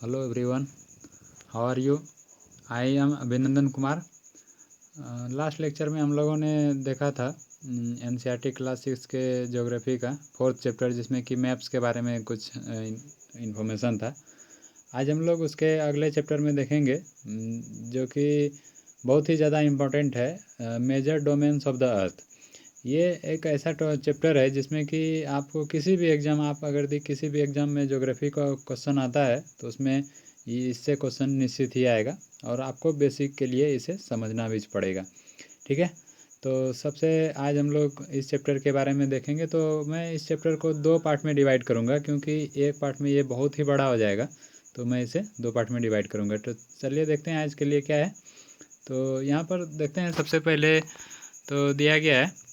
Hello everyone, how are you? I am अभिनंदन Kumar. Last lecture में हम लोगों ने देखा था एनसीईआरटी क्लास 6 के ज्योग्राफी का 4th चैप्टर, जिसमें कि मैप्स के बारे में कुछ इन्फॉर्मेशन था। आज हम लोग उसके अगले चैप्टर में देखेंगे जो कि बहुत ही ज़्यादा इम्पोर्टेंट है, major domains of the earth. ये एक ऐसा चैप्टर है जिसमें कि आपको किसी भी एग्ज़ाम, आप अगर किसी भी एग्ज़ाम में ज्योग्राफी का क्वेश्चन आता है तो उसमें इससे क्वेश्चन निश्चित ही आएगा और आपको बेसिक के लिए इसे समझना भी पड़ेगा। ठीक है, तो सबसे आज हम लोग इस चैप्टर के बारे में देखेंगे। तो मैं इस चैप्टर को 2 पार्ट में डिवाइड करूँगा, क्योंकि एक पार्ट में ये बहुत ही बड़ा हो जाएगा, तो मैं इसे 2 पार्ट में डिवाइड करूँगा। तो चलिए देखते हैं आज के लिए क्या है। तो यहाँ पर देखते हैं, सबसे पहले तो दिया गया है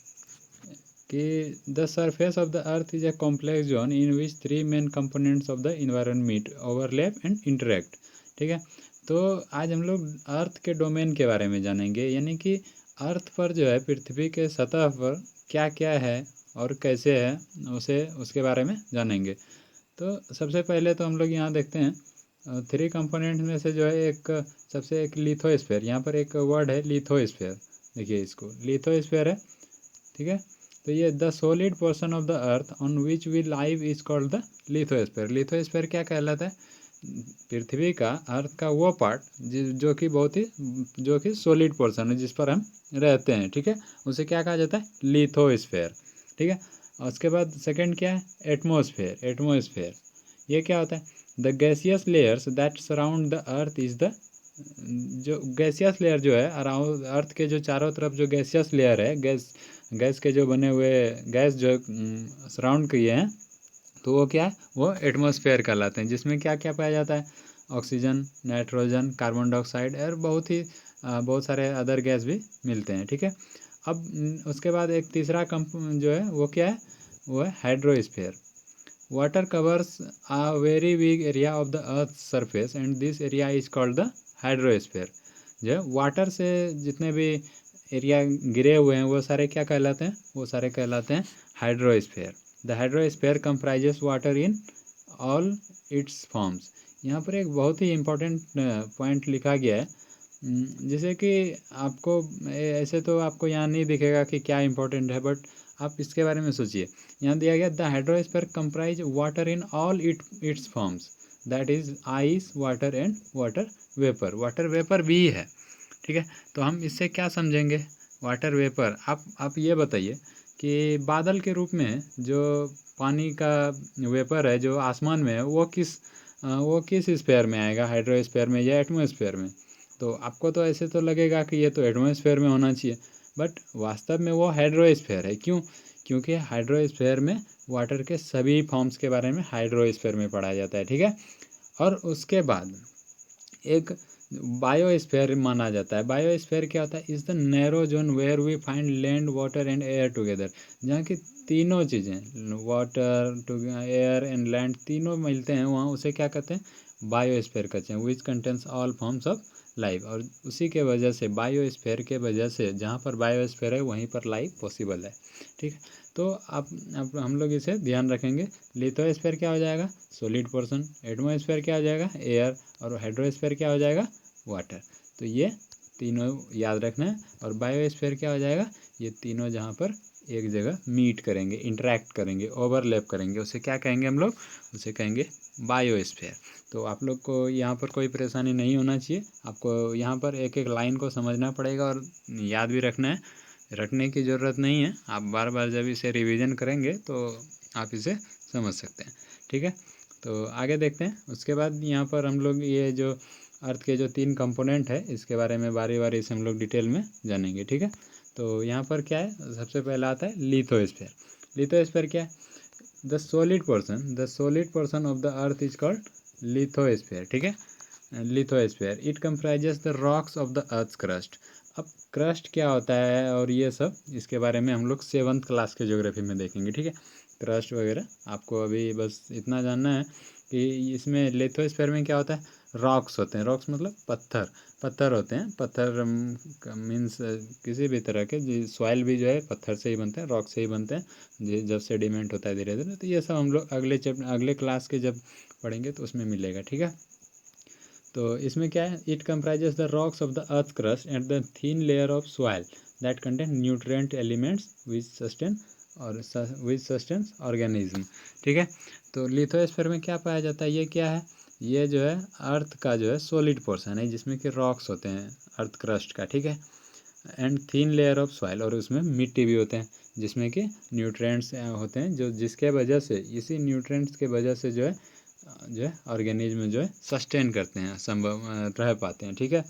कि the surface of the earth is a complex zone in which 3 main components of the environment meet, overlap and interact. ठीक है, तो आज हम लोग अर्थ के डोमेन के बारे में जानेंगे, यानी कि अर्थ पर जो है, पृथ्वी के सतह पर क्या क्या है और कैसे है, उसके बारे में जानेंगे। तो सबसे पहले तो हम लोग यहाँ देखते हैं 3 कंपोनेंट में से जो है एक लिथोस्फेयर। यहाँ पर एक वर्ड है लिथोस्फेयर, देखिए इसको लिथोस्फेयर है। ठीक है, तो ये the solid portion of the earth on which we live is called the lithosphere. Lithosphere क्या कहलाता है? पृथ्वी का, अर्थ का वो पार्ट जो कि बहुत ही जो कि सॉलिड पोर्शन है, जिस पर हम रहते हैं। ठीक है, उसे क्या कहा जाता है? लिथोस्फेयर। ठीक है, और उसके बाद सेकंड क्या है? एटमोस्फेयर। एटमोस्फेयर ये क्या होता है? The gaseous layers that surround the earth is the, जो गैसियस लेयर जो है अराउंड अर्थ के जो चारों तरफ जो गैसियस लेयर है, गैस के जो बने हुए गैस जो सराउंड किए हैं, तो वो क्या है? वो एटमॉस्फेयर कहलाते हैं, जिसमें क्या क्या पाया जाता है? ऑक्सीजन, नाइट्रोजन, कार्बन डाइऑक्साइड और बहुत सारे अदर गैस भी मिलते हैं। ठीक है, अब उसके बाद एक तीसरा जो है वो क्या है? वो है hydrosphere. Water covers a very big area of the earth surface and this area is called the hydrosphere. जो है वाटर से जितने भी एरिया गिरे हुए हैं वो सारे क्या कहलाते हैं? वो सारे कहलाते हैं hydrosphere. The hydrosphere comprises water in all it's forms. यहाँ पर एक बहुत ही इम्पोर्टेंट पॉइंट लिखा गया है, जैसे कि आपको ऐसे तो आपको यहाँ नहीं दिखेगा कि क्या इंपॉर्टेंट है, बट आप इसके बारे में सोचिए। यहाँ दिया गया the hydrosphere comprise water in all it's forms, that is ice, water and water vapour. Water vapour भी है। ठीक है, तो हम इससे क्या समझेंगे? वाटर वेपर, आप ये बताइए कि बादल के रूप में जो पानी का वेपर है जो आसमान में है, वो किस स्फीयर में आएगा? हाइड्रोस्फीयर में या एटमॉस्फेयर में? तो आपको तो ऐसे तो लगेगा कि ये तो एटमॉस्फेयर में होना चाहिए, बट वास्तव में वो हाइड्रोस्फीयर है। क्यों? क्योंकि हाइड्रोस्फीयर में वाटर के सभी फॉर्म्स के बारे में हाइड्रोस्फीयर में पढ़ाया जाता है। ठीक है, और उसके बाद एक बायोस्फीयर माना जाता है। बायोस्फीयर क्या होता है? Is the narrow zone where we find land, water and air together. जहाँ की तीनों चीज़ें, वाटर, एयर एंड लैंड, तीनों मिलते हैं वहाँ, उसे क्या कहते हैं? बायोस्फीयर कहते हैं। Which contains all forms of life. और उसी के वजह से, बायोस्फीयर के वजह से, जहाँ पर बायोस्फीयर है वहीं पर लाइफ पॉसिबल है। ठीक है, तो अब हम लोग इसे ध्यान रखेंगे। लिथोस्फीयर क्या हो जाएगा? Solid portion. एटमॉस्फेयर क्या हो जाएगा? एयर। और हाइड्रोस्फीयर क्या हो जाएगा? वाटर। तो ये तीनों याद रखना है। और बायोस्फीयर क्या हो जाएगा? ये तीनों जहाँ पर एक जगह मीट करेंगे, इंटरेक्ट करेंगे, ओवरलैप करेंगे, उसे क्या कहेंगे हम लोग? उसे कहेंगे बायोस्फीयर। तो आप लोग को यहाँ पर कोई परेशानी नहीं होना चाहिए। आपको यहाँ पर एक एक लाइन को समझना पड़ेगा और याद भी रखना है। रटने की ज़रूरत नहीं है, आप बार बार जब इसे रिवीजन करेंगे तो आप इसे समझ सकते हैं। ठीक है, तो आगे देखते हैं। उसके बाद यहाँ पर हम लोग ये जो अर्थ के जो 3 कंपोनेंट है, इसके बारे में बारी बारी से हम लोग डिटेल में जानेंगे। ठीक है, तो यहाँ पर क्या है? सबसे पहला आता है लिथोस्फीयर। लिथोस्फीयर क्या है? The solid portion of the earth is called lithosphere. ठीक है, lithosphere it comprises the rocks of the earth crust. अब क्रस्ट क्या होता है और ये सब, इसके बारे में हम लोग 7th क्लास के ज्योग्राफी में देखेंगे। ठीक है, क्रस्ट वगैरह आपको अभी बस इतना जानना है कि इसमें लिथोस्फीयर में क्या होता है? रॉक्स होते हैं। रॉक्स मतलब पत्थर होते हैं। पत्थर मीन्स किसी भी तरह के सॉइल भी जो है पत्थर से ही बनते हैं, रॉक से ही बनते हैं, जब सेडिमेंट होता है धीरे धीरे। तो ये सब हम लोग अगले क्लास के जब पढ़ेंगे तो उसमें मिलेगा। ठीक है, तो इसमें क्या है, it comprises the rocks of the earth crust and the thin layer of soil that contain nutrient elements which sustain organism. ठीक है, तो लिथोस्फीयर में क्या पाया जाता है, ये क्या है, ये जो है अर्थ का जो है सॉलिड पोर्शन है जिसमें कि रॉक्स होते हैं अर्थ क्रस्ट का। ठीक है, and thin layer of soil, और उसमें मिट्टी भी होते हैं जिसमें कि न्यूट्रिएंट्स होते हैं, जो जिसके वजह से, इसी न्यूट्रिएंट्स के वजह से जो है ऑर्गेनिज्म जो है सस्टेन करते हैं, संभव रह पाते हैं। ठीक है,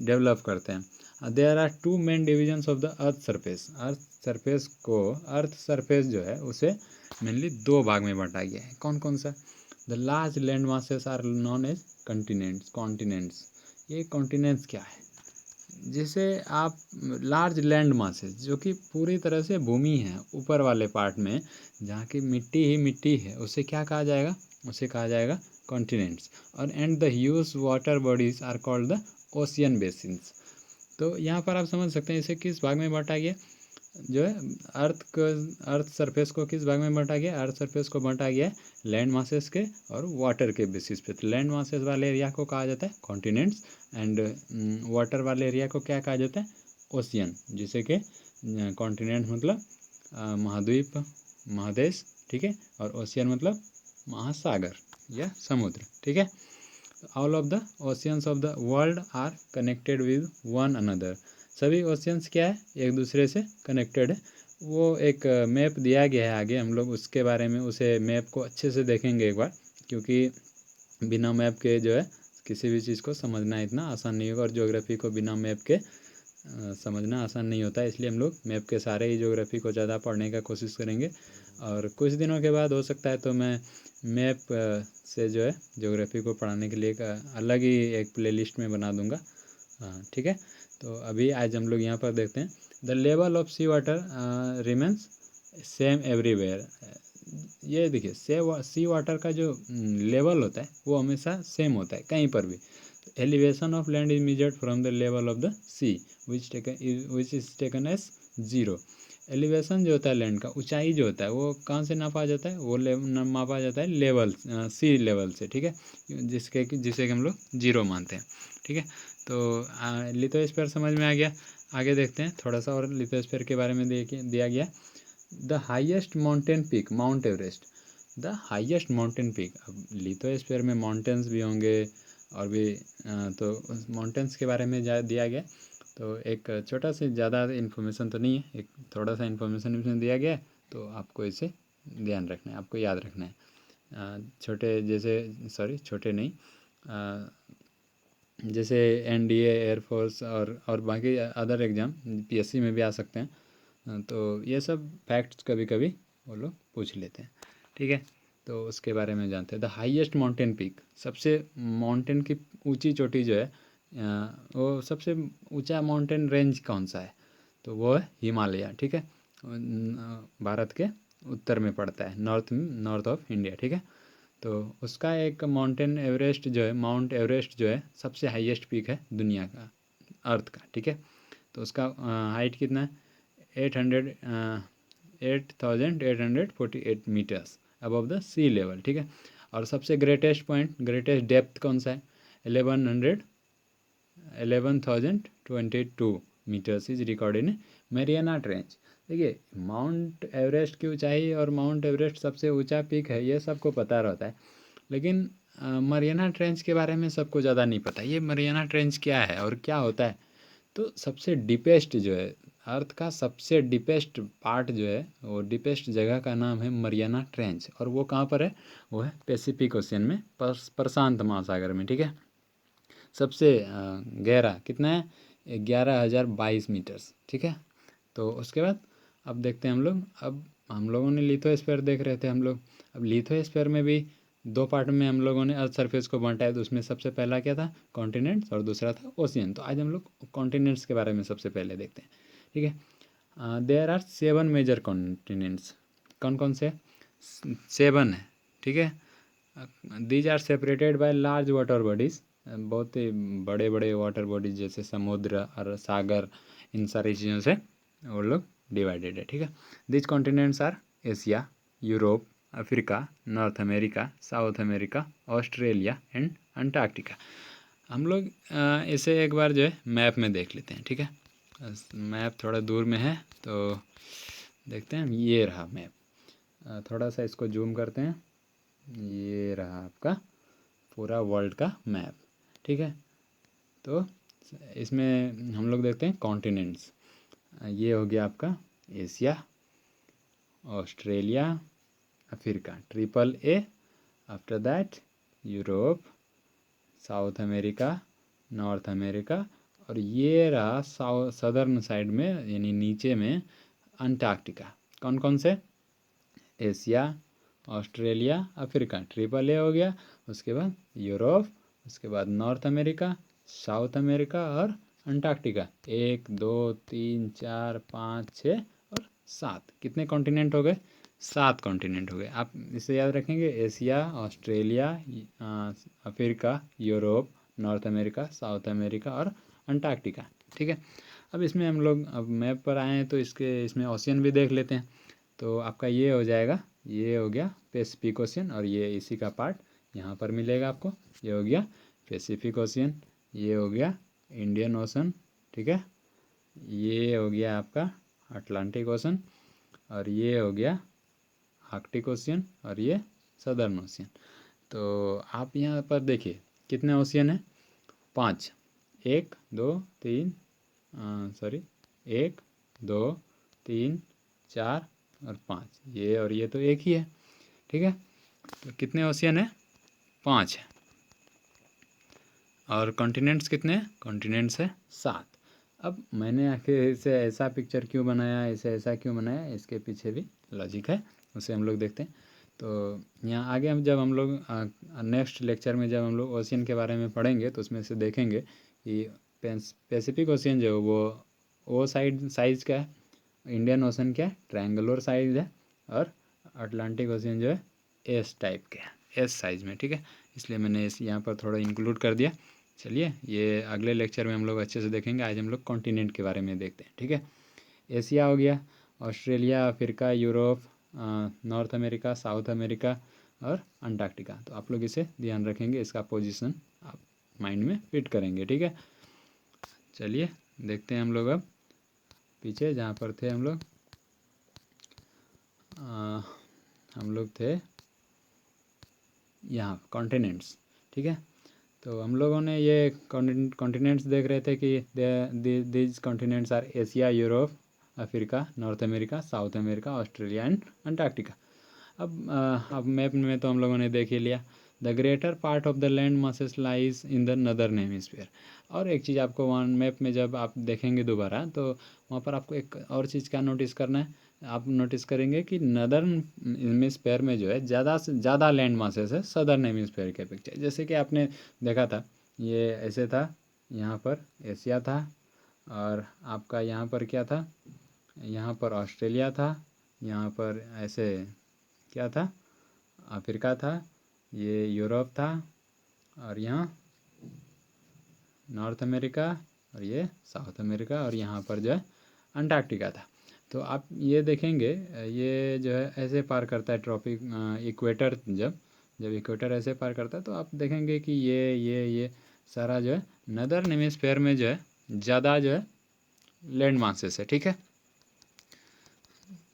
डेवलप करते हैं। There are two main divisions of the earth surface. Earth surface जो है उसे मेनली दो भाग में बांटा गया है। कौन कौन सा? The large land masses are known as continents. ये कॉन्टिनेंट्स क्या है? जिसे आप लार्ज लैंड मासेस, जो कि पूरी तरह से भूमि है ऊपर वाले पार्ट में, जहाँ की मिट्टी ही मिट्टी है, उसे क्या कहा जाएगा? उसे कहा जाएगा कॉन्टिनेंट्स। और and the huge water bodies are called the ocean basins. तो यहाँ पर आप समझ सकते हैं इसे किस भाग में बांटा गया, जो है अर्थ सरफेस को किस भाग में बांटा गया? अर्थ सरफेस को बांटा गया है लैंड मासेस के और वाटर के बेसिस पे। तो लैंड मासेस वाले एरिया को कहा जाता है कॉन्टिनेंट्स, एंड वाटर वाले एरिया को क्या कहा जाता है? ओशियन, जिसे कि कॉन्टिनेंट मतलब महाद्वीप, महादेश। ठीक है, और ओशियन मतलब महासागर या समुद्र। ठीक है, all of the oceans of the world are connected with one another. सभी ओशियंस क्या है? एक दूसरे से कनेक्टेड है। वो एक मैप दिया गया है आगे, हम लोग उसके बारे में, उसे मैप को अच्छे से देखेंगे एक बार, क्योंकि बिना मैप के जो है किसी भी चीज़ को समझना इतना आसान नहीं होगा, और ज्योग्राफी को बिना मैप के समझना आसान नहीं होता है। इसलिए हम लोग मैप के सारे ही ज्योग्राफी को ज़्यादा पढ़ने का कोशिश करेंगे, और कुछ दिनों के बाद हो सकता है तो मैं मैप से जो है ज्योग्राफी को पढ़ाने के लिए एक अलग ही एक प्लेलिस्ट में बना दूंगा। ठीक है, तो अभी आज हम लोग यहाँ पर देखते हैं, the level of sea water remains same everywhere. ये देखिए, सी वाटर का जो लेवल होता है वो हमेशा सेम होता है कहीं पर भी। Elevation of land is measured from the level of the sea which is taken as zero. Elevation जो होता है लैंड का, ऊंचाई जो होता है वो कहाँ से नापा जाता है? वो मापा जाता है लेवल, सी लेवल से। ठीक है, जिसे कि हम लोग जीरो मानते हैं। ठीक है, तो लिथोस्फीयर समझ में आ गया। आगे देखते हैं थोड़ा सा और लिथोस्फीयर के बारे में दिया गया। The highest mountain peak mount Everest. The highest mountain peak, अब लिथोस्फीयर में माउंटेन्स भी होंगे और भी, तो माउंटेन्स के बारे में दिया गया। तो एक छोटा सा, ज़्यादा इन्फॉर्मेशन तो नहीं है, एक थोड़ा सा इन्फॉर्मेशन इसमें दिया गया है, तो आपको इसे ध्यान रखना है, आपको याद रखना है। छोटे नहीं, जैसे एनडीए, एयरफोर्स और बाकी अदर एग्ज़ाम पीएससी में भी आ सकते हैं। तो ये सब फैक्ट्स कभी कभी वो लोग पूछ लेते हैं। ठीक है, तो उसके बारे में जानते हैं। द हाईएस्ट माउंटेन पीक, सबसे माउंटेन की ऊंची चोटी जो है, वो सबसे ऊंचा माउंटेन रेंज कौन सा है? तो वो है हिमालय। ठीक है, भारत के उत्तर में पड़ता है, नॉर्थ ऑफ इंडिया। ठीक है, तो उसका एक माउंट एवरेस्ट जो है सबसे हाईएस्ट पीक है दुनिया का, अर्थ का। ठीक है, तो उसका हाइट कितना है? 8,848 metres above the sea level. ठीक है, और सबसे ग्रेटेस्ट डेप्थ कौन सा है? 11,022 metres is record in Mariana Trench. देखिए, माउंट एवरेस्ट की ऊंचाई और माउंट एवरेस्ट सबसे ऊंचा पीक है, ये सबको पता रहता है, लेकिन मरियाना ट्रेंच के बारे में सबको ज़्यादा नहीं पता। ये मरियाना ट्रेंच क्या है और क्या होता है? तो सबसे डीपेस्ट जो है, अर्थ का सबसे डीपेस्ट पार्ट जो है, वो डीपेस्ट जगह का नाम है मरियाना ट्रेंच, और वो कहाँ पर है? वो है पैसिफिक ओशियन में, प्रशांत महासागर में। ठीक है, सबसे गहरा कितना है? 11,022 मीटर्स। ठीक है, तो उसके बाद अब देखते हैं हम लोग, अब हम लोगों ने लिथोस्फीयर देख रहे थे हम लोग, अब लिथोस्फीयर में भी दो पार्ट में हम लोगों ने अर्थ सरफेस को बांटा है। तो उसमें सबसे पहला क्या था? कॉन्टिनेंट्स, और दूसरा था ओशियन। तो आज हम लोग कॉन्टिनेंट्स के बारे में सबसे पहले देखते हैं। ठीक है, देयर आर 7 मेजर कॉन्टिनेंट्स। कौन कौन से? 7 है। ठीक है, these are separated by large water bodies, बहुत ही बड़े बड़े वाटर बॉडीज जैसे समुद्र और सागर, इन सारी चीज़ों से वो लोग डिवाइडेड है। ठीक है, these continents are Asia, Europe, Africa, North America, South America, Australia and Antarctica. हम लोग इसे एक बार जो है मैप में देख लेते हैं, ठीक है। मैप थोड़ा दूर में है तो देखते हैं। ये रहा मैप, थोड़ा सा इसको जूम करते हैं। ये रहा आपका पूरा वर्ल्ड का मैप, ठीक है। तो इसमें हम लोग देखते हैं कॉन्टिनेंट्स। ये हो गया आपका Asia, Australia, Africa, triple A. After that Europe, south America, north America, और ये रहा सदर्न साइड में यानी नीचे में अंटार्कटिका। कौन कौन से? Asia, Australia, Africa, triple A हो गया। उसके बाद यूरोप, उसके बाद नॉर्थ अमेरिका, साउथ अमेरिका और अंटार्कटिका। 1 2 3 4 5 6 और 7, कितने कॉन्टिनेंट हो गए? 7 कॉन्टिनेंट हो गए। आप इसे याद रखेंगे, Asia, Australia, Africa, Europe, north America, South America और अंटार्कटिका, ठीक है। अब इसमें हम लोग अब मैप पर आए हैं तो इसमें ओशियन भी देख लेते हैं। तो आपका ये हो जाएगा, ये हो गया पैसिफिक ओशियन, और ये इसी का पार्ट यहाँ पर मिलेगा आपको। ये हो गया पैसिफिक ओशियन, ये हो गया इंडियन ओशन, ठीक है। ये हो गया आपका अटलांटिक ओशन, और ये हो गया आर्कटिक ओशियन, और ये सदर्न ओशियन। तो आप यहाँ पर देखिए कितने ओशियन हैं? 5। 1 2 3 सॉरी 1 2 3 4 और 5, ये और ये तो एक ही है, ठीक है। तो कितने ओशियन है? 5 है। और कॉन्टिनेंट्स कितने हैं? कॉन्टिनेंट्स है 7। अब मैंने आखिर इसे ऐसा पिक्चर क्यों बनाया, इसे ऐसा क्यों बनाया, इसके पीछे भी लॉजिक है, उसे हम लोग देखते हैं। तो यहाँ आगे जब हम लोग नेक्स्ट लेक्चर में जब हम लोग ओशियन के बारे में पढ़ेंगे तो उसमें से देखेंगे कि पैसिफिक ओशियन जो वो साइज़ क्या है, इंडियन ओशन क्या है, ट्रायंगुलर साइज है, और अटलांटिक ओशियन जो है एस टाइप के है, एस साइज़ में, ठीक है। इसलिए मैंने इस यहाँ पर थोड़ा इंक्लूड कर दिया। चलिए, ये अगले लेक्चर में हम लोग अच्छे से देखेंगे। आज हम लोग कॉन्टिनेंट के बारे में देखते हैं, ठीक है। एशिया हो गया, Australia, Africa, Europe, north America, South America और अंटार्कटिका। तो आप लोग इसे ध्यान रखेंगे, इसका पोजीशन आप माइंड में फिट करेंगे, ठीक है। चलिए देखते हैं हम लोग अब पीछे जहाँ पर थे हम लोग थे यहाँ कॉन्टिनेंट्स, ठीक है। तो हम लोगों ने ये कॉन्टिनेंट्स देख रहे थे कि these continents are Asia, Europe, Africa, North America, South America, Australia and Antarctica. अब मैप में तो हम लोगों ने देख ही लिया। The greater part of the land masses lies in the northern hemisphere. और एक चीज़ आपको वन मैप में जब आप देखेंगे दोबारा तो वहाँ पर आपको एक और चीज़ क्या नोटिस करना है, आप नोटिस करेंगे कि नदर्न हेमिस्फीयर में जो है ज़्यादा से ज़्यादा लैंड मासेस है सदर्न हेमिस्फीयर के अपेक्षा। जैसे कि आपने देखा था, ये ऐसे था, यहाँ पर एशिया था, और आपका यहाँ पर क्या था, यहाँ पर ऑस्ट्रेलिया था, यहाँ पर ऐसे क्या था, अफ्रीका था, ये यूरोप था, और यहाँ नॉर्थ अमेरिका, और ये साउथ अमेरिका, और यहाँ पर जो है अंटार्कटिका था। तो आप ये देखेंगे, ये जो है ऐसे पार करता है ट्रॉपिक इक्वेटर, जब इक्वेटर ऐसे पार करता है तो आप देखेंगे कि ये सारा जो है नदर्न हेमिस्फीयर में जो है ज़्यादा जो है लैंड मासेस है, ठीक है।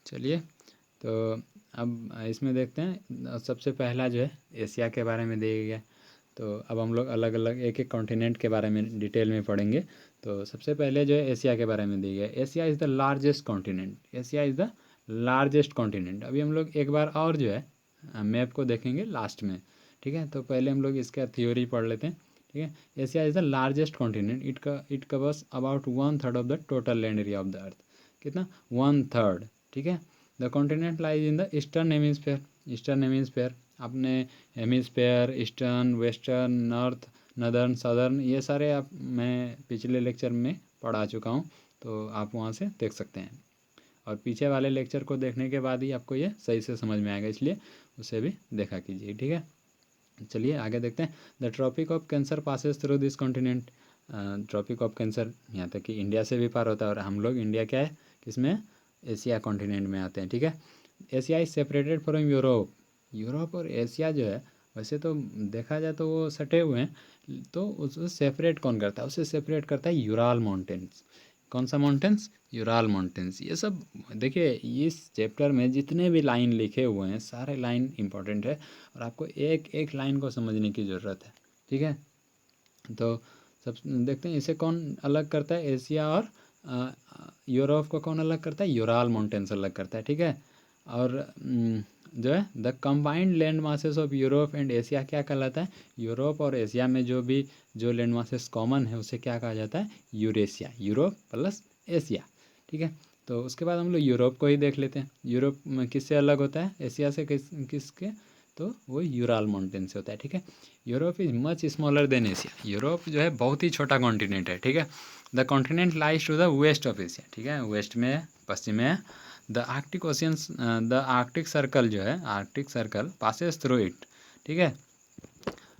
चलिए, तो अब इसमें देखते हैं। सबसे पहला जो है एशिया के बारे में दिया गया। तो अब हम लोग अलग अलग एक एक कॉन्टिनेंट के बारे में डिटेल में पढ़ेंगे। तो सबसे पहले जो है एशिया के बारे में दिया गया। Asia is the largest continent, Asia is the largest continent. अभी हम लोग एक बार और जो है मैप को देखेंगे लास्ट में, ठीक है। तो पहले हम लोग इसका थ्योरी पढ़ लेते हैं, ठीक है। Asia is the largest continent, it covers about 1/3 of the total land area of the earth. कितना? 1/3, ठीक है। The continent lies in the eastern hemisphere, eastern hemisphere आपने hemisphere, eastern, western, north, northern, southern, ये सारे आप मैं पिछले lecture में पढ़ा चुका हूँ, तो आप वहाँ से देख सकते हैं। और पीछे वाले लेक्चर को देखने के बाद ही आपको ये सही से समझ में आएगा, इसलिए उसे भी देखा कीजिए, ठीक है। चलिए आगे देखते हैं। The Tropic of Cancer passes through this continent. Tropic of Cancer यहाँ तक कि इंडिया से भी पार होता है, और हम लोग इंडिया क्या है, किसमें? एशिया कॉन्टिनेंट में आते हैं, ठीक है। Asia is separated from Europe Europe और एशिया जो है वैसे तो देखा जाए तो वो सटे हुए हैं, तो उसको सेपरेट कौन करता है? उसे सेपरेट करता है यूराल माउंटेन्स। कौन सा माउंटेन्स? Ural mountains. ये सब देखिए, इस चैप्टर में जितने भी लाइन लिखे हुए हैं सारे लाइन इंपॉर्टेंट है और आपको एक एक लाइन को समझने की ज़रूरत है, ठीक है। तो सब देखते हैं इसे कौन अलग करता है, एशिया और यूरोप को कौन अलग करता है? यूराल माउंटेन्स अलग करता है, ठीक है। और जो है the combined land masses of Europe and Asia क्या कहलाता है? यूरोप और एशिया में जो लैंड मासेस कॉमन है उसे क्या कहा जाता है? यूरेशिया। यूरोप प्लस एशिया, ठीक है। तो उसके बाद हम लोग यूरोप को ही देख लेते हैं। यूरोप में किससे अलग होता है? एशिया से किसके? तो वो यूराल माउंटेन से होता है, ठीक है। Europe is much smaller than Asia. Europe जो है बहुत ही छोटा कॉन्टिनेंट है, ठीक है। The continent lies to the west of Asia, ठीक है, वेस्ट में है, पश्चिम में है। The Arctic oceans, the Arctic Circle जो है, Arctic Circle passes through it, ठीक है।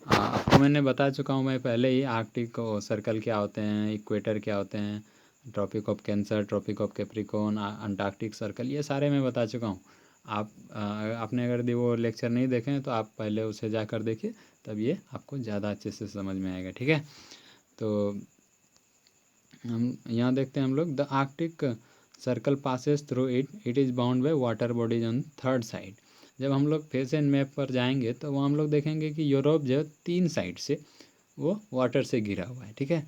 आपको मैंने बता चुका हूँ मैं पहले ही, आर्कटिक सर्कल क्या होते हैं, इक्वेटर क्या होते हैं, Tropic of Cancer, Tropic of Capricorn, Antarctic Circle, ये सारे मैं बता चुका हूँ। आपने अगर वो लेक्चर नहीं देखे हैं तो आप पहले उसे जाकर देखिए, तब ये आपको ज़्यादा अच्छे से समझ में आएगा, ठीक है। तो हम यहाँ देखते हैं हम लोग, the Arctic Circle passes through it, it is bound by water bodies on third side. जब हम लोग फेस एंड मैप पर जाएंगे तो वहाँ हम लोग देखेंगे कि यूरोप जो है 3 साइड से वो वाटर से घिरा हुआ है, ठीक है।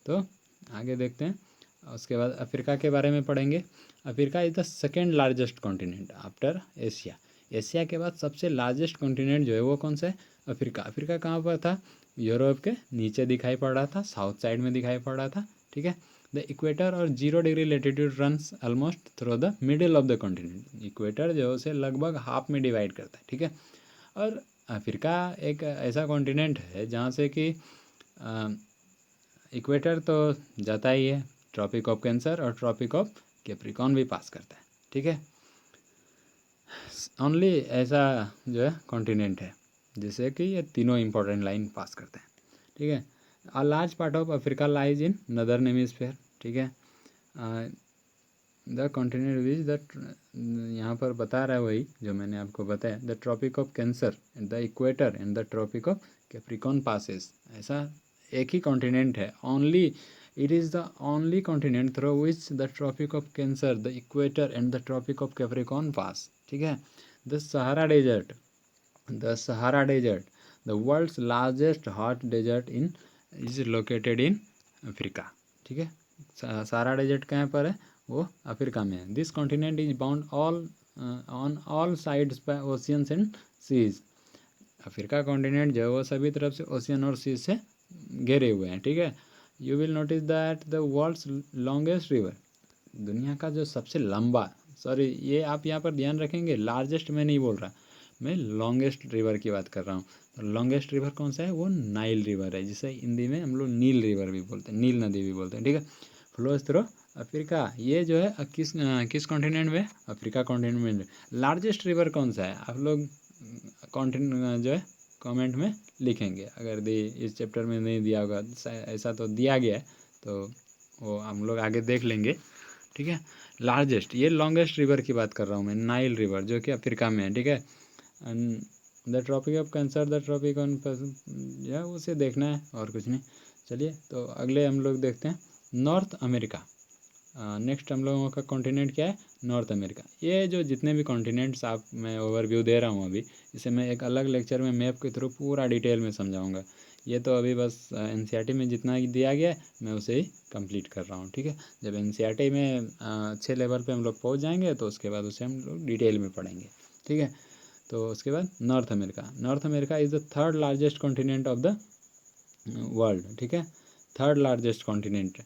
तो आगे देखते हैं, उसके बाद अफ्रीका के बारे में पढ़ेंगे। Africa is the second largest continent after Asia. Asia के बाद सबसे लार्जेस्ट कॉन्टिनेंट जो है वो कौन सा है? अफ्रीका। अफ्रीका कहाँ पर था? यूरोप के नीचे दिखाई पड़ रहा था, साउथ साइड में दिखाई पड़ रहा था, ठीक है। द इक्वेटर और 0 degree latitude runs almost through the middle of the continent. Equator जो है उसे लगभग हाफ में डिवाइड करता है, ठीक है। और अफ्रीका एक ऐसा कॉन्टिनेंट है जहाँ से कि इक्वेटर तो जाता ही है, ट्रॉपिक ऑफ कैंसर और ट्रॉपिक ऑफ कैप्रिकॉर्न भी पास करता है, ठीक है। ओनली ऐसा जो है कॉन्टिनेंट है जिससे कि ये तीनों इंपॉर्टेंट लाइन पास करते हैं, ठीक है। A large part of Africa lies in northern hemisphere, ठीक है। द कॉन्टिनेंट विच द, यहाँ पर बता रहा है वही जो मैंने आपको बताया, the Tropic of Cancer, the equator and the Tropic of Capricorn passes. ऐसा एक ही कॉन्टिनेंट है, only it is the only continent through which the Tropic of Cancer, the equator and the Tropic of Capricorn pass, ठीक है। The Sahara desert, the Sahara desert, the world's largest hot desert in is located in Africa, ठीक है। Sahara desert कहाँ पर है? वो Africa में है। This continent is bound all on all sides by oceans and seas. Africa continent जो है वो सभी तरफ से ओशियन और सीज से घिरे हुए हैं, ठीक है। You will notice that the world's longest river, दुनिया का जो सबसे लंबा, सॉरी ये आप यहाँ पर ध्यान रखेंगे, लार्जेस्ट मैं नहीं बोल रहा, मैं लॉन्गेस्ट रिवर की बात कर रहा हूँ। तो लॉन्गेस्ट रिवर कौन सा है? वो नाइल रिवर है, जिसे हिंदी में हम लोग नील रिवर भी बोलते हैं, नील नदी भी बोलते हैं, ठीक है। फ्लोज थ्रू अफ्रीका, ये जो है किस कॉन्टिनेंट में? अफ्रीका कॉन्टिनेंट में। लार्जेस्ट रिवर कौन सा है? आप लोग कॉन्टिनेंट जो है कमेंट में लिखेंगे, अगर इस चैप्टर में नहीं दिया होगा, ऐसा तो दिया गया है तो वो हम लोग आगे देख लेंगे, ठीक है। लार्जेस्ट, ये लॉन्गेस्ट रिवर की बात कर रहा हूँ मैं, नाइल रिवर जो कि अफ्रीका में है, ठीक है। The Tropic of Cancer, the tropic on, या उसे देखना है और कुछ नहीं। चलिए तो अगले हम लोग देखते हैं नॉर्थ अमेरिका। नेक्स्ट हम लोगों का कॉन्टिनेंट क्या है? North America. ये जो जितने भी कॉन्टिनेंट्स आप मैं ओवरव्यू दे रहा हूँ अभी, इसे मैं एक अलग लेक्चर में मैप के थ्रू पूरा डिटेल में समझाऊंगा। ये तो अभी बस एनसीईआरटी में जितना दिया गया है मैं उसे ही कंप्लीट कर रहा हूँ, ठीक है। जब एनसीईआरटी में अच्छे लेवल पे हम लोग पहुँच जाएंगे तो उसके बाद उसे हम लोग डिटेल में पढ़ेंगे, ठीक है। तो उसके बाद north America. North America is the third largest continent of the world, ठीक है, third largest continent.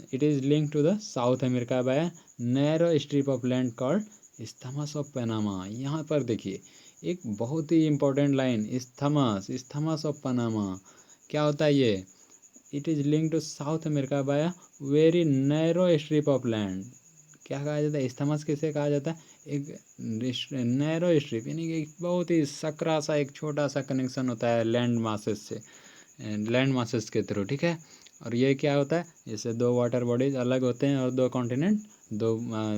It is linked to the South America by a narrow strip of land called Isthmus of Panama। यहाँ पर देखिए एक बहुत ही important line, isthmus, isthmus of Panama. क्या होता है ये? It is link to South America by a very narrow strip of land. क्या कहा जाता है? इस्थमस किसे कहा जाता है? एक नैरो स्ट्रिप, यानी कि बहुत ही सकरा सा एक छोटा सा कनेक्शन होता है लैंड मासेस से, लैंड मासेस के थ्रू, ठीक है। और ये क्या होता है? जैसे दो वाटर बॉडीज अलग होते हैं और दो कॉन्टिनेंट, दो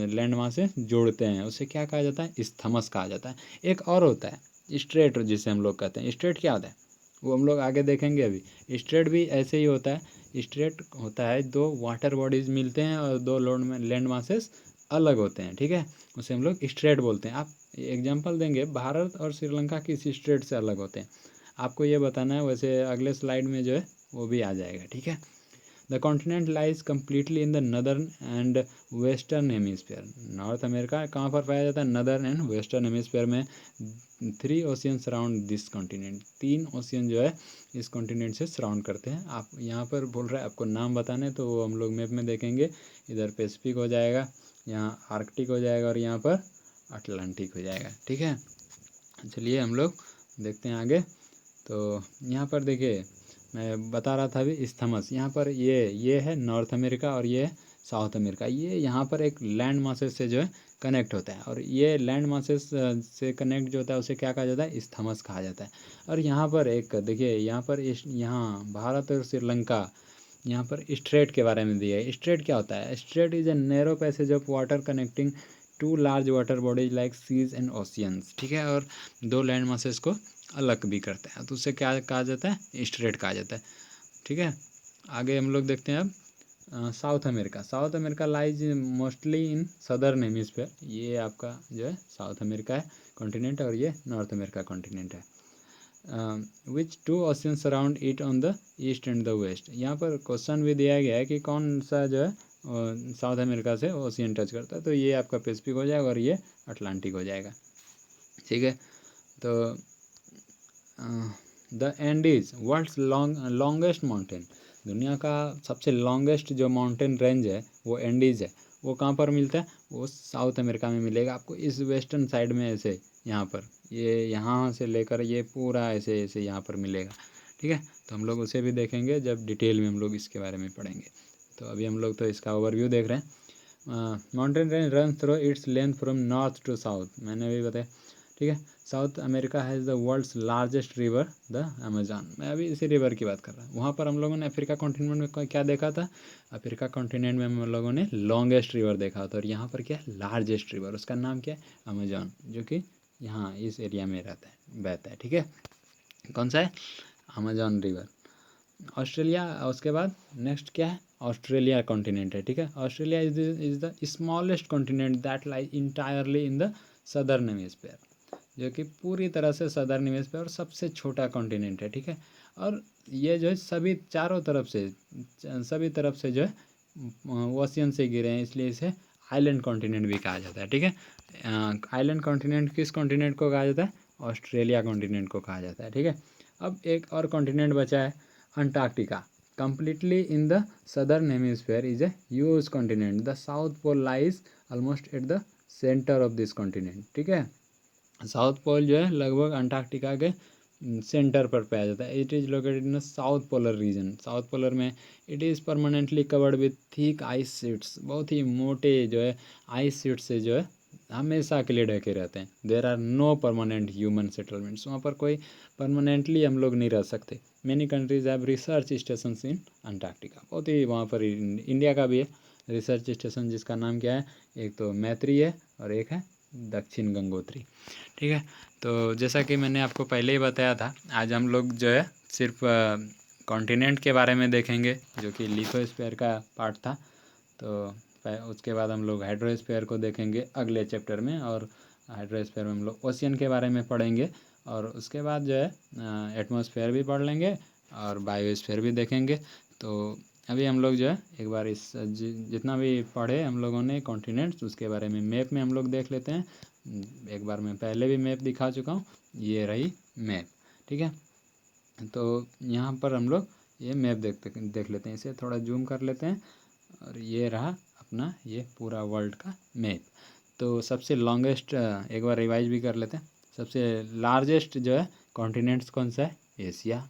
लैंड मासेस जोड़ते हैं, उसे क्या कहा जाता है? इस्थमस कहा जाता है। एक और होता है स्ट्रेट जिसे हम लोग कहते हैं, स्ट्रेट क्या होता है वो हम लोग आगे देखेंगे। अभी स्ट्रेट भी ऐसे ही होता है। स्ट्रेट होता है दो वाटर बॉडीज मिलते हैं और दो लैंड मासेस अलग होते हैं, ठीक है, उसे हम लोग स्ट्रेट बोलते हैं। आप एग्जांपल देंगे, भारत और श्रीलंका किस स्ट्रेट से अलग होते हैं, आपको ये बताना है। वैसे अगले स्लाइड में जो है वो भी आ जाएगा, ठीक है। The continent lies completely in the northern and western hemisphere. North America कहाँ पर पाया जाता है, नदर्न एंड वेस्टर्न हेमिस्फेयर में। 3 ocean surround this continent, 3 ocean जो है इस कॉन्टिनेंट से सराउंड करते हैं। आप यहाँ पर बोल रहे हैं आपको नाम बताने, तो वो हम लोग मैप में देखेंगे। इधर पैसिफिक हो जाएगा, यहाँ आर्कटिक हो जाएगा और यहाँ पर अटलांटिक हो जाएगा, ठीक है। चलिए हम लोग देखते हैं आगे। तो यहाँ पर देखिए मैं बता रहा था अभी इस्थमस, यहाँ पर ये है नॉर्थ अमेरिका और ये साउथ अमेरिका। ये यहाँ पर एक लैंड मासेस से जो है कनेक्ट होता है, और ये लैंड मासेस से कनेक्ट जो होता है उसे क्या कहा जाता है, इस्थमस कहा जाता है। और यहाँ पर एक देखिए, यहाँ पर यहाँ भारत और श्रीलंका, यहाँ पर स्ट्रेट के बारे में दिया है। स्ट्रेट क्या होता है, strait is a narrow passage of water connecting two large water bodies like seas and oceans, ठीक है, और दो लैंड मासेस को अलग भी करते हैं, तो उससे क्या कहा जाता है, स्ट्रेट कहा जाता है, ठीक है। आगे हम लोग देखते हैं अब south America. South America lies mostly in southern hemisphere. ये आपका जो है साउथ अमेरिका है कॉन्टिनेंट, और ये नॉर्थ अमेरिका कॉन्टिनेंट है। Which two ocean surround it on the east and the west. यहाँ पर क्वेश्चन भी दिया गया है कि कौन सा जो है साउथ अमेरिका से ओशियन टच करता है, तो ये आपका पैसिफिक हो जाएगा और ये अटलांटिक हो जाएगा, ठीक है। तो the Andes world's longest mountain. दुनिया का सबसे लॉन्गेस्ट जो माउंटेन रेंज है वो एंडीज है। वो कहाँ पर मिलता है, वो साउथ अमेरिका में मिलेगा आपको, इस वेस्टर्न साइड में ऐसे यहाँ पर, ये यहाँ से लेकर ये पूरा ऐसे ऐसे यहाँ पर मिलेगा, ठीक है। तो हम लोग उसे भी देखेंगे जब डिटेल में हम लोग इसके बारे में पढ़ेंगे। तो अभी हम लोग तो इसका ओवरव्यू देख रहे हैं। Mountain range run through its length from north to south, मैंने भी बताया, ठीक है। South America has the world's largest river the Amazon. मैं अभी इसी रिवर की बात कर रहा हूँ। वहाँ पर हम लोगों ने अफ्रीका कॉन्टिनेंट में क्या देखा था, अफ्रीका कॉन्टिनेंट में हम लोगों ने लॉन्गेस्ट रिवर देखा था, और यहाँ पर क्या है, लार्जेस्ट रिवर, उसका नाम क्या है, अमेजॉन, जो कि यहाँ इस एरिया में रहता है, बहता है, ठीक है। कौन सा है, अमेजॉन रिवर। ऑस्ट्रेलिया, उसके बाद नेक्स्ट क्या है, ऑस्ट्रेलिया कॉन्टिनेंट है, ठीक है। Australia is the smallest continent that lie entirely in the southern hemisphere, जो कि पूरी तरह से सदर्न हेमिस्फीयर और सबसे छोटा कॉन्टिनेंट है, ठीक है। और ये जो है सभी चारों तरफ से, सभी तरफ से जो है ओशियन से घिरे हैं, इसलिए इसे आइलैंड कॉन्टिनेंट भी कहा जाता है, ठीक है। आइलैंड कॉन्टिनेंट किस कॉन्टिनेंट को कहा जाता है, ऑस्ट्रेलिया कॉन्टिनेंट को कहा जाता है, ठीक है। अब एक और कॉन्टिनेंट बचा है, Antarctica. Completely in the southern hemisphere is a huge continent. The South Pole lies almost at the centre of this continent, ठीक है। साउथ पोल जो है लगभग अंटार्कटिका के सेंटर पर पाया जाता है। It is located in south polar region. South polar में it is permanently covered with thick ice sheets, बहुत ही मोटे जो है आइस शीट से जो है हमेशा के लिए ढके रहते हैं। There are no permanent human settlements, वहाँ पर कोई परमानेंटली हम लोग नहीं रह सकते। Many countries have research station in Antarctica, बहुत ही वहाँ पर इंडिया का भी है रिसर्च स्टेशन, जिसका नाम क्या है, एक तो मैत्री है और एक है दक्षिण गंगोत्री, ठीक है। तो जैसा कि मैंने आपको पहले ही बताया था, आज हम लोग जो है सिर्फ कॉन्टिनेंट के बारे में देखेंगे, जो कि लिथोस्फीयर का पार्ट था। तो उसके बाद हम लोग हाइड्रोस्फीयर को देखेंगे अगले चैप्टर में, और हाइड्रोस्फीयर में हम लोग ओशियन के बारे में पढ़ेंगे, और उसके बाद जो है एटमॉस्फेयर भी पढ़ लेंगे और बायोस्फीयर भी देखेंगे। तो अभी हम लोग जो है एक बार इस जितना भी पढ़े हम लोगों ने कॉन्टिनेंट्स, उसके बारे में मैप में हम लोग देख लेते हैं। एक बार मैं पहले भी मैप दिखा चुका हूँ, ये रही मैप, ठीक है। तो यहाँ पर हम लोग ये मैप देख लेते हैं, इसे थोड़ा जूम कर लेते हैं, और ये रहा अपना ये पूरा वर्ल्ड का मैप। तो सबसे लॉन्गेस्ट एक बार रिवाइज भी कर लेते हैं। सबसे लार्जेस्ट जो है कॉन्टिनेंट्स कौन सा है, एशिया।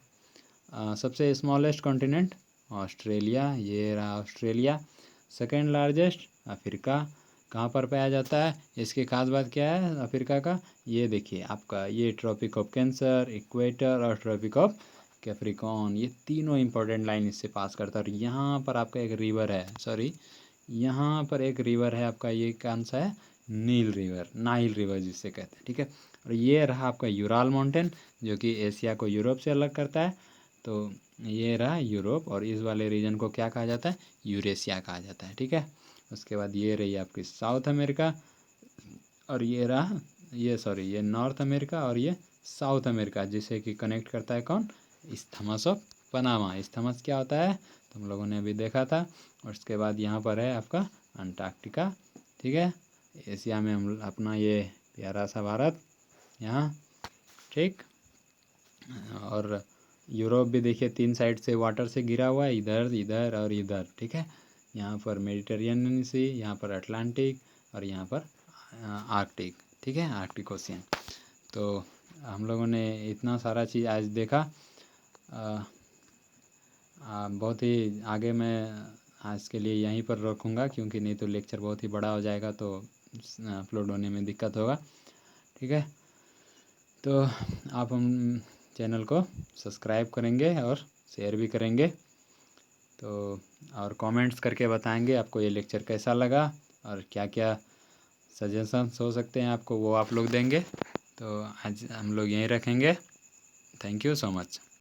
सबसे स्मॉलेस्ट कॉन्टिनेंट ऑस्ट्रेलिया, ये रहा ऑस्ट्रेलिया। सेकेंड लार्जेस्ट अफ्रीका, कहाँ पर पाया जाता है, इसकी खास बात क्या है अफ्रीका का, ये देखिए आपका ये ट्रॉपिक ऑफ कैंसर, इक्वेटर और ट्रॉपिक ऑफ कैप्रिकॉर्न, ये तीनों इंपॉर्टेंट लाइन इससे पास करता है। और यहाँ पर आपका एक रिवर है, सॉरी यहाँ पर एक रिवर है आपका, ये कौन सा है, नाइल रिवर जिसे कहते हैं, ठीक है। और ये रहा आपका यूराल माउंटेन, जो कि एशिया को यूरोप से अलग करता है। तो ये रहा यूरोप, और इस वाले रीजन को क्या कहा जाता है, यूरेशिया कहा जाता है, ठीक है। उसके बाद ये रही आपकी साउथ अमेरिका, और ये रहा ये नॉर्थ अमेरिका, और ये साउथ अमेरिका, जिसे कि कनेक्ट करता है कौन, इस्थमस ऑफ पनामा। इस्थमस क्या होता है तो हम लोगों ने अभी देखा था। और उसके बाद यहाँ पर है आपका अंटार्कटिका, ठीक है। एशिया में हम अपना ये प्यारा सा भारत यहाँ, ठीक। और यूरोप भी देखिए 3 साइड से वाटर से घिरा हुआ है, इधर इधर और इधर, ठीक है। यहाँ पर मेडिटेरियन सी, यहाँ पर अटलांटिक, और यहाँ पर आर्कटिक, ठीक है, आर्कटिक ओशियन। तो हम लोगों ने इतना सारा चीज़ आज देखा। बहुत ही आगे मैं आज के लिए यहीं पर रखूँगा, क्योंकि नहीं तो लेक्चर बहुत ही बड़ा हो जाएगा, तो अपलोड होने में दिक्कत होगा, ठीक है। तो आप हम चैनल को सब्सक्राइब करेंगे और शेयर भी करेंगे, तो और कमेंट्स करके बताएंगे आपको ये लेक्चर कैसा लगा, और क्या क्या सजेशंस हो सकते हैं आपको, वो आप लोग देंगे। तो आज हम लोग यहीं रखेंगे। Thank you so much.